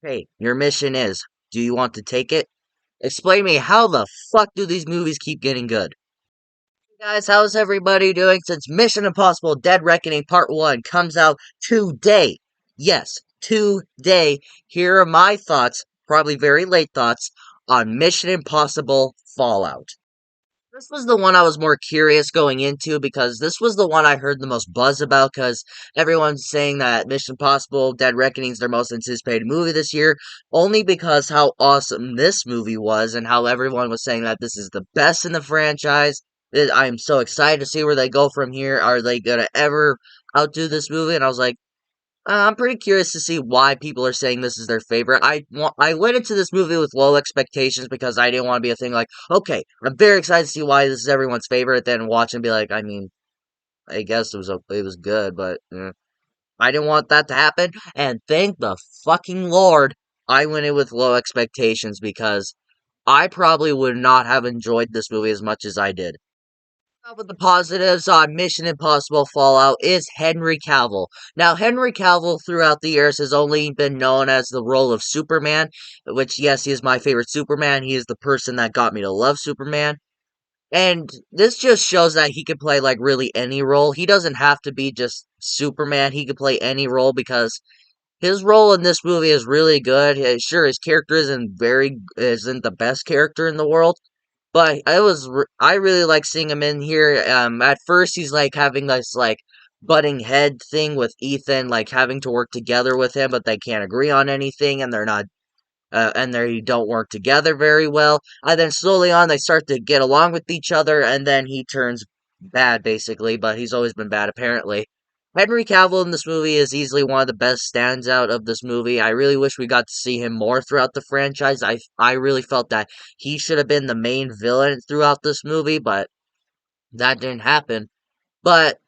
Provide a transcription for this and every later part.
Hey, your mission is, do you want to take it? Explain to me how the fuck do these movies keep getting good? Hey guys, how's everybody doing since Mission Impossible Dead Reckoning Part 1 comes out today? Yes, today. Here are my thoughts, probably very late thoughts, on Mission Impossible Fallout. This was the one I was more curious going into because this was the one I heard the most buzz about because everyone's saying that Mission Impossible Dead Reckoning is their most anticipated movie this year, only because how awesome this movie was and how everyone was saying that this is the best in the franchise. I'm so excited to see where they go from here. Are they gonna ever outdo this movie? And I was like, I'm pretty curious to see why people are saying this is their favorite. I went into this movie with low expectations because I didn't want to be a thing like, okay, I'm very excited to see why this is everyone's favorite. Then watch and be like, I mean, I guess it was good, but I didn't want that to happen. And thank the fucking Lord, I went in with low expectations because I probably would not have enjoyed this movie as much as I did. With the positives on Mission Impossible Fallout is Henry Cavill. Now, Henry Cavill throughout the years has only been known as the role of Superman, which, yes, he is my favorite Superman. He is the person that got me to love Superman. And this just shows that he can play, like, really any role. He doesn't have to be just Superman. He can play any role because his role in this movie is really good. Sure, his character isn't the best character in the world, but I really like seeing him in here. At first he's like having this like butting head thing with Ethan, like having to work together with him, but they can't agree on anything, and they're not, and they don't work together very well. And then slowly on, they start to get along with each other, and then he turns bad, basically. But he's always been bad, apparently. Henry Cavill in this movie is easily one of the best stands out of this movie. I really wish we got to see him more throughout the franchise. I really felt that he should have been the main villain throughout this movie, but that didn't happen. But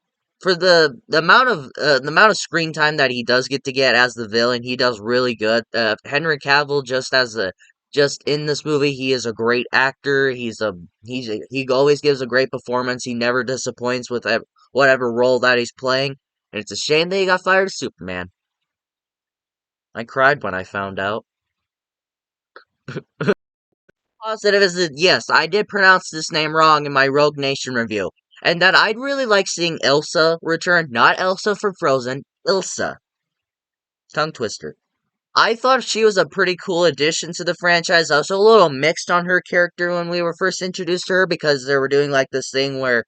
for the amount of screen time that he does get to get as the villain, he does really good. Henry Cavill just in this movie, he is a great actor. He always gives a great performance. He never disappoints with whatever role that he's playing. And it's a shame that he got fired as Superman. I cried when I found out. Positive is that yes, I did pronounce this name wrong in my Rogue Nation review, and that I'd really like seeing Elsa return, not Elsa from Frozen, Ilsa. Tongue twister. I thought she was a pretty cool addition to the franchise. I was a little mixed on her character when we were first introduced to her because they were doing like this thing where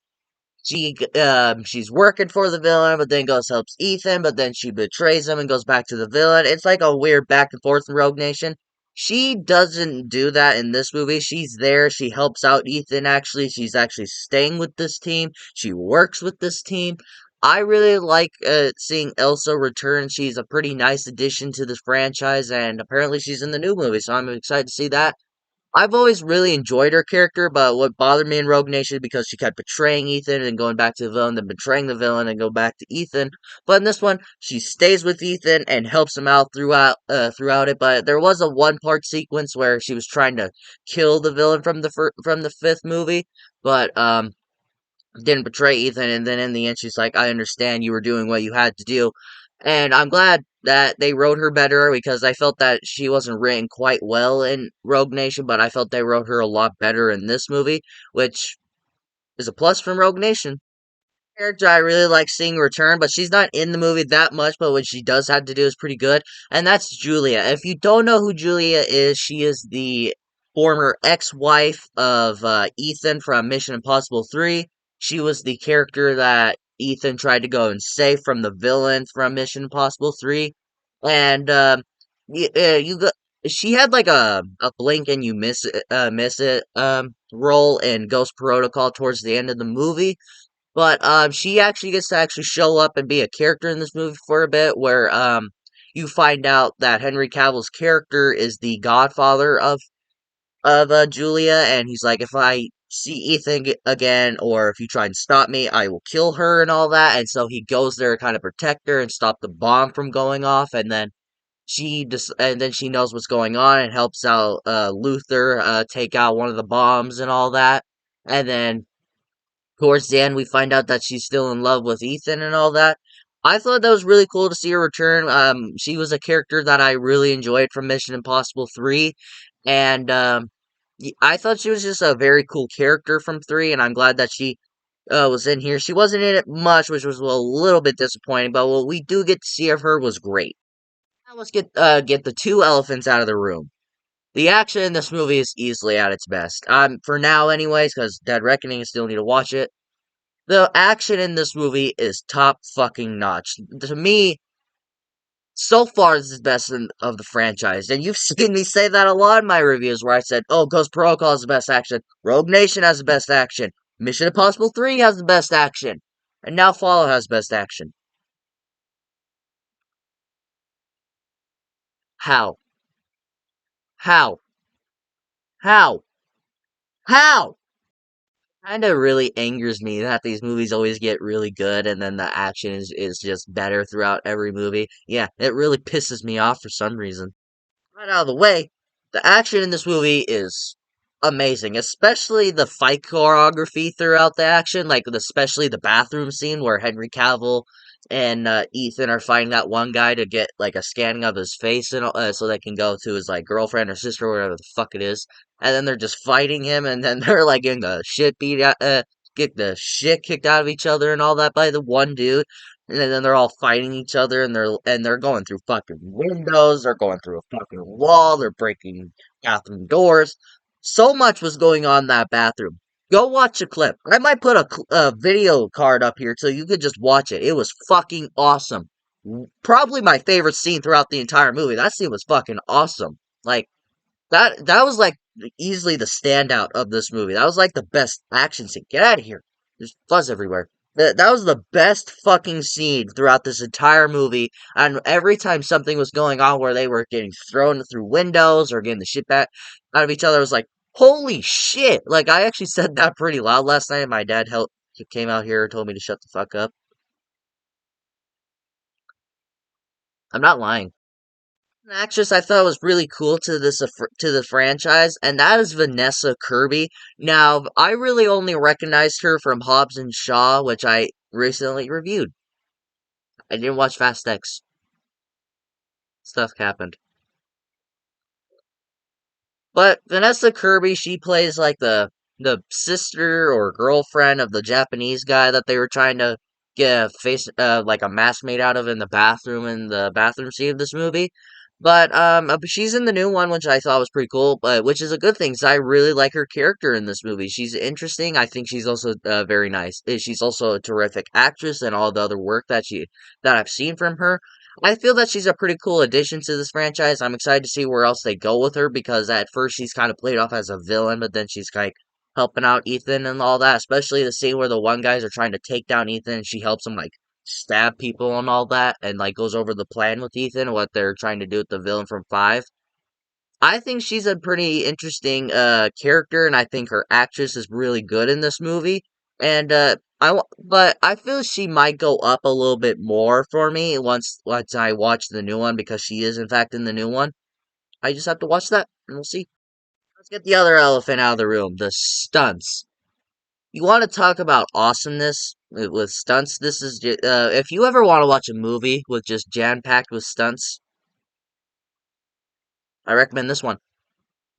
she's working for the villain, but then goes helps Ethan, but then she betrays him and goes back to the villain. It's like a weird back and forth in Rogue Nation. She doesn't do that in this movie. She's there. She helps out Ethan. Actually, she's actually staying with this team. She works with this team. I really like seeing Elsa return. She's a pretty nice addition to this franchise, and apparently she's in the new movie, so I'm excited to see that. I've always really enjoyed her character, but what bothered me in Rogue Nation is because she kept betraying Ethan and going back to the villain, then betraying the villain and go back to Ethan. But in this one, she stays with Ethan and helps him out throughout it. But there was a one part sequence where she was trying to kill the villain from from the fifth movie, but didn't betray Ethan, and then in the end, she's like, I understand you were doing what you had to do. And I'm glad that they wrote her better because I felt that she wasn't written quite well in Rogue Nation, but I felt they wrote her a lot better in this movie, which is a plus from Rogue Nation. Character I really like seeing return, but she's not in the movie that much, but what she does have to do is pretty good, and that's Julia. If you don't know who Julia is, she is the former ex-wife of Ethan from Mission Impossible 3. She was the character that Ethan tried to go and save from the villain from Mission Impossible 3, and you got she had like a blink and you miss it role in Ghost Protocol towards the end of the movie, but she actually gets to actually show up and be a character in this movie for a bit, where you find out that Henry Cavill's character is the godfather of Julia, and he's like, if I see Ethan again, or if you try and stop me, I will kill her and all that. And so he goes there to kind of protect her and stop the bomb from going off, and then she knows what's going on and helps out Luther take out one of the bombs and all that, and then towards the end, we find out that she's still in love with Ethan and all that. I thought that was really cool to see her return. She was a character that I really enjoyed from Mission Impossible 3, and I thought she was just a very cool character from 3, and I'm glad that she was in here. She wasn't in it much, which was a little bit disappointing, but what we do get to see of her was great. Now let's get the two elephants out of the room. The action in this movie is easily at its best. For now, anyways, because Dead Reckoning, I still need to watch it. The action in this movie is top fucking notch. To me, so far, this is the best of the franchise. And you've seen me say that a lot in my reviews where I said, oh, Ghost Protocol has the best action, Rogue Nation has the best action, Mission Impossible 3 has the best action, and now Fallout has best action. How? How? How? How? Kinda really angers me that these movies always get really good and then the action is just better throughout every movie. Yeah, it really pisses me off for some reason. Right out of the way, the action in this movie is amazing, especially the fight choreography throughout the action, like especially the bathroom scene where Henry Cavill and Ethan are fighting that one guy to get like a scanning of his face and so they can go to his like girlfriend or sister or whatever the fuck it is, and then they're just fighting him, and then they're like getting the shit beat out, get the shit kicked out of each other and all that by the one dude. And then they're all fighting each other, and they're going through fucking windows. They're going through a fucking wall. They're breaking bathroom doors. So much was going on in that bathroom. Go watch a clip. I might put a video card up here so you could just watch it. It was fucking awesome. Probably my favorite scene throughout the entire movie. That scene was fucking awesome. Like that was like easily the standout of this movie. That was like the best action scene. Get out of here. There's fuzz everywhere. That was the best fucking scene throughout this entire movie. And every time something was going on where they were getting thrown through windows or getting the shit back out of each other, I was like, holy shit. Like, I actually said that pretty loud last night. My dad came out here and told me to shut the fuck up. I'm not lying. An actress I thought was really cool to to the franchise, and that is Vanessa Kirby. Now, I really only recognized her from Hobbs and Shaw, which I recently reviewed. I didn't watch Fast X. Stuff happened. But Vanessa Kirby, she plays like the sister or girlfriend of the Japanese guy that they were trying to get a face like a mask made out of in the bathroom scene of this movie. But she's in the new one, which I thought was pretty cool. But which is a good thing, because I really like her character in this movie. She's interesting. I think she's also very nice. She's also a terrific actress, and all the other work that I've seen from her. I feel that she's a pretty cool addition to this franchise. I'm excited to see where else they go with her because at first she's kind of played off as a villain, but then she's like helping out Ethan and all that. Especially the scene where the one guys are trying to take down Ethan and she helps him like stab people and all that and like goes over the plan with Ethan, what they're trying to do with the villain from 5. I think she's a pretty interesting character, and I think her actress is really good in this movie. And but I feel she might go up a little bit more for me once I watch the new one because she is in fact in the new one. I just have to watch that, and we'll see. Let's get the other elephant out of the room: the stunts. You want to talk about awesomeness with stunts? If you ever want to watch a movie with just jam packed with stunts, I recommend this one.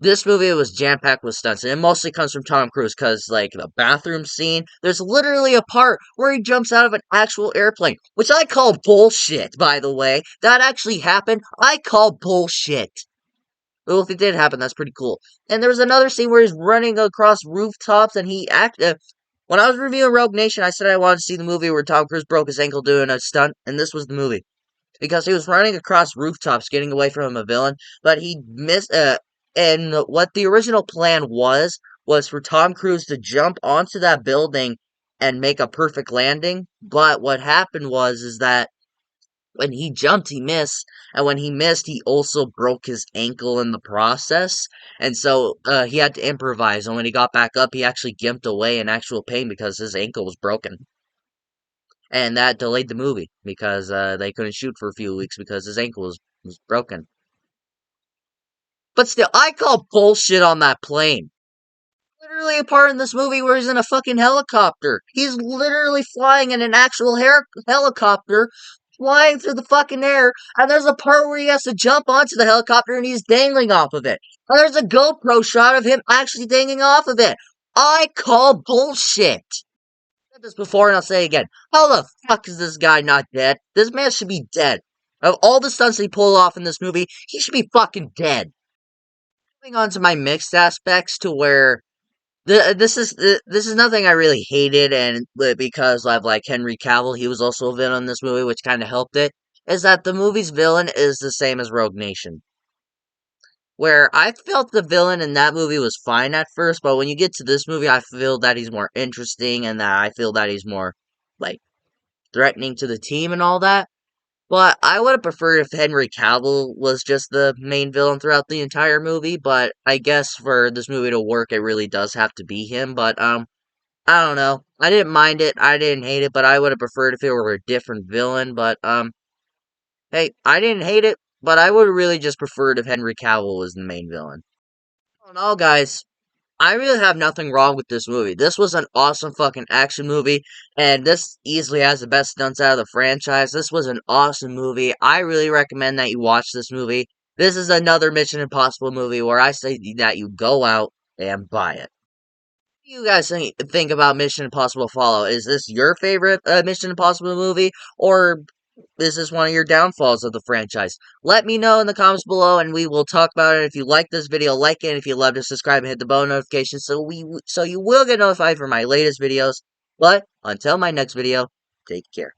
This movie was jam packed with stunts, and it mostly comes from Tom Cruise because, like, the bathroom scene, there's literally a part where he jumps out of an actual airplane, which I call bullshit, by the way. That actually happened. I call bullshit. Well, if it did happen, that's pretty cool. And there was another scene where he's running across rooftops, and when I was reviewing Rogue Nation, I said I wanted to see the movie where Tom Cruise broke his ankle doing a stunt, and this was the movie because he was running across rooftops getting away from a villain, but he missed and what the original plan was for Tom Cruise to jump onto that building and make a perfect landing, but what happened was is that when he jumped he missed, and when he missed he also broke his ankle in the process, and so he had to improvise, and when he got back up he actually gimped away in actual pain because his ankle was broken, and that delayed the movie because they couldn't shoot for a few weeks because his ankle was broken. But still, I call bullshit on that plane. Literally a part in this movie where he's in a fucking helicopter. He's literally flying in an actual helicopter, flying through the fucking air, and there's a part where he has to jump onto the helicopter and he's dangling off of it. And there's a GoPro shot of him actually dangling off of it. I call bullshit. I've said this before and I'll say it again. How the fuck is this guy not dead? This man should be dead. Of all the stunts he pulled off in this movie, he should be fucking dead. Moving on to my mixed aspects to where this is nothing I really hated, and because I've like Henry Cavill, he was also a villain in this movie, which kind of helped it. Is that the movie's villain is the same as Rogue Nation, where I felt the villain in that movie was fine at first, but when you get to this movie, I feel that he's more interesting, and that I feel that he's more like threatening to the team and all that. But I would have preferred if Henry Cavill was just the main villain throughout the entire movie, but I guess for this movie to work, it really does have to be him. But I don't know. I didn't mind it. I didn't hate it, but I would have preferred if it were a different villain. But hey, I didn't hate it, but I would have really just preferred if Henry Cavill was the main villain. All in all, guys, I really have nothing wrong with this movie. This was an awesome fucking action movie, and this easily has the best stunts out of the franchise. This was an awesome movie. I really recommend that you watch this movie. This is another Mission Impossible movie where I say that you go out and buy it. What do you guys think about Mission Impossible Fallout? Is this your favorite Mission Impossible movie, or is this one of your downfalls of the franchise? Let me know in the comments below, and we will talk about it. If you like this video, like it. And if you love to subscribe and hit the bell notification, so you will get notified for my latest videos. But until my next video, take care.